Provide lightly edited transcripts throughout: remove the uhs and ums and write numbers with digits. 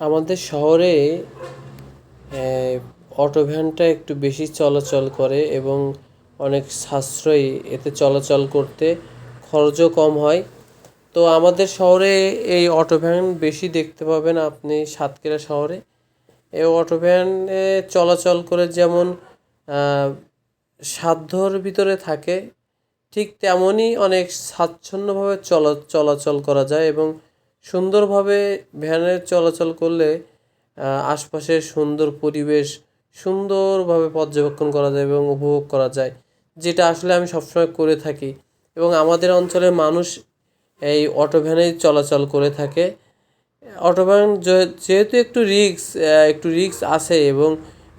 আমাদের শহরে অটো ভ্যানটা একটু বেশি চলাচল করে এবং অনেক সাশ্রয়ী এতে চলাচল করতে, খরচও কম হয়। তো আমাদের শহরে এই অটো ভ্যান বেশি দেখতে পাবেন আপনি সাতক্ষীরা শহরে। এই অটো ভ্যানে চলাচল করে যেমন সাধ্যর ভিতরে থাকে, ঠিক তেমনই অনেক স্বাচ্ছন্দ্যভাবে চলাচল করা যায় এবং সুন্দরভাবে ভ্যানে চলাচল করলে আশপাশের সুন্দর পরিবেশ সুন্দরভাবে পর্যবেক্ষণ করা যায় এবং উপভোগ করা যায়, যেটা আসলে আমি সবসময় করে থাকি এবং আমাদের অঞ্চলের মানুষ এই অটো ভ্যানেই চলাচল করে থাকে। অটো ভ্যান যেহেতু একটু রিস্ক আছে এবং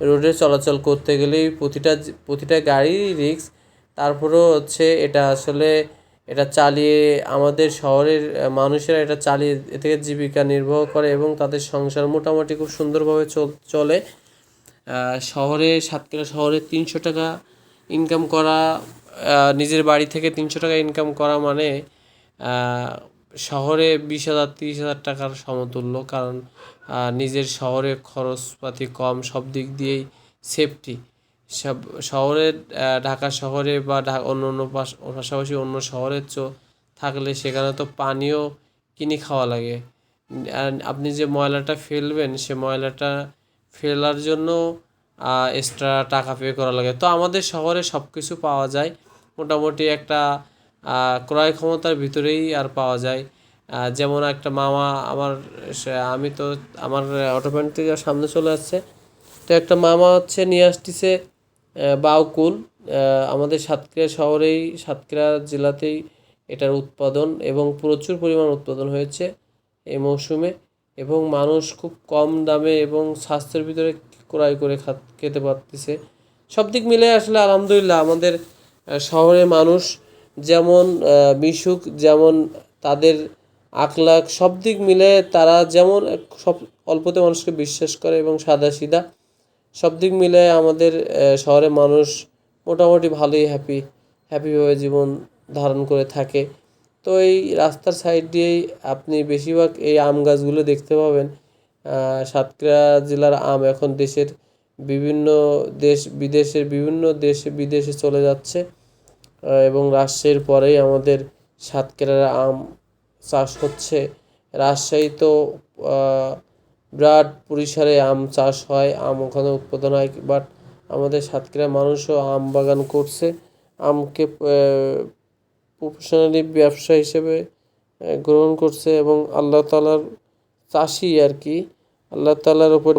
রোডে চলাচল করতে গেলেই প্রতিটা গাড়িরই রিস্ক। তারপরেও হচ্ছে এটা আসলে এটা চালিয়ে আমাদের শহরের মানুষেরা এটা চালিয়ে এ থেকে জীবিকা নির্বাহ করে এবং তাদের সংসার মোটামুটি খুব সুন্দরভাবে চলে। সাতক্ষীরা শহরে 300 টাকা ইনকাম করা, নিজের বাড়ি থেকে 300 টাকা ইনকাম করা মানে শহরে 20,000 30,000 টাকার সমতুল্য। কারণ নিজের শহরে খরচপাতি কম, সব দিক দিয়েই সেফটি। সব শহরে ঢাকা শহরে বা অন্য অন্য পাশাপাশি অন্য শহরে থাকলে সেখানে তো পানিও কিনে খাওয়া লাগে। আর আপনি যে ময়লাটা ফেলবেন সে ময়লাটা ফেলার জন্য এক্সট্রা টাকা পে করা লাগে। তো আমাদের শহরে সব কিছু পাওয়া যায় মোটামুটি একটা ক্রয় ক্ষমতার ভিতরেই আর পাওয়া যায়। যেমন একটা মামা আমি তো আমার অটো ভ্যান থেকে সামনে চলে আসছে, তো একটা মামা হচ্ছে নিয়ে আসতেছে বাউকুল। আমাদের সাতক্ষীরা জেলাতেই এটার উৎপাদন এবং প্রচুর পরিমাণ উৎপাদন হয়েছে এই মৌসুমে এবং মানুষ খুব কম দামে এবং স্বাস্থ্যের ভিতরে ক্রয় করে খেতে পারতেছে। সব দিক মিলে আসলে আলহামদুলিল্লাহ আমাদের শহরের মানুষ যেমন মিশুক, যেমন তাদের আখলাখ, সব দিক মিলে তারা যেমন সব অল্পতে মানুষকে বিশ্বাস করে এবং সাদাসিধা, সব দিক মিলে আমাদের শহরের মানুষ মোটামুটি ভালোই হ্যাপিভাবে জীবন ধারণ করে থাকে। তো এই রাস্তার সাইড দিয়েই আপনি বেশিরভাগ এই আম গাছগুলো দেখতে পাবেন। সাতক্ষীরা জেলার আম এখন বিভিন্ন বিদেশে চলে যাচ্ছে এবং রাজশাহীর পরেই আমাদের সাতক্ষীরার আম চাষ হচ্ছে। রাজশাহী তো বিরাট পরিসরে আম চাষ হয়, আম ওখানে উৎপাদন হয়, বাট আমাদের সাতক্ষীরার মানুষও আম বাগান করছে, আমকে প্রফেশনালি ব্যবসা হিসেবে গ্রহণ করছে এবং আল্লাহ তাআলার চাষি আর কি, আল্লাহ তাআলার উপর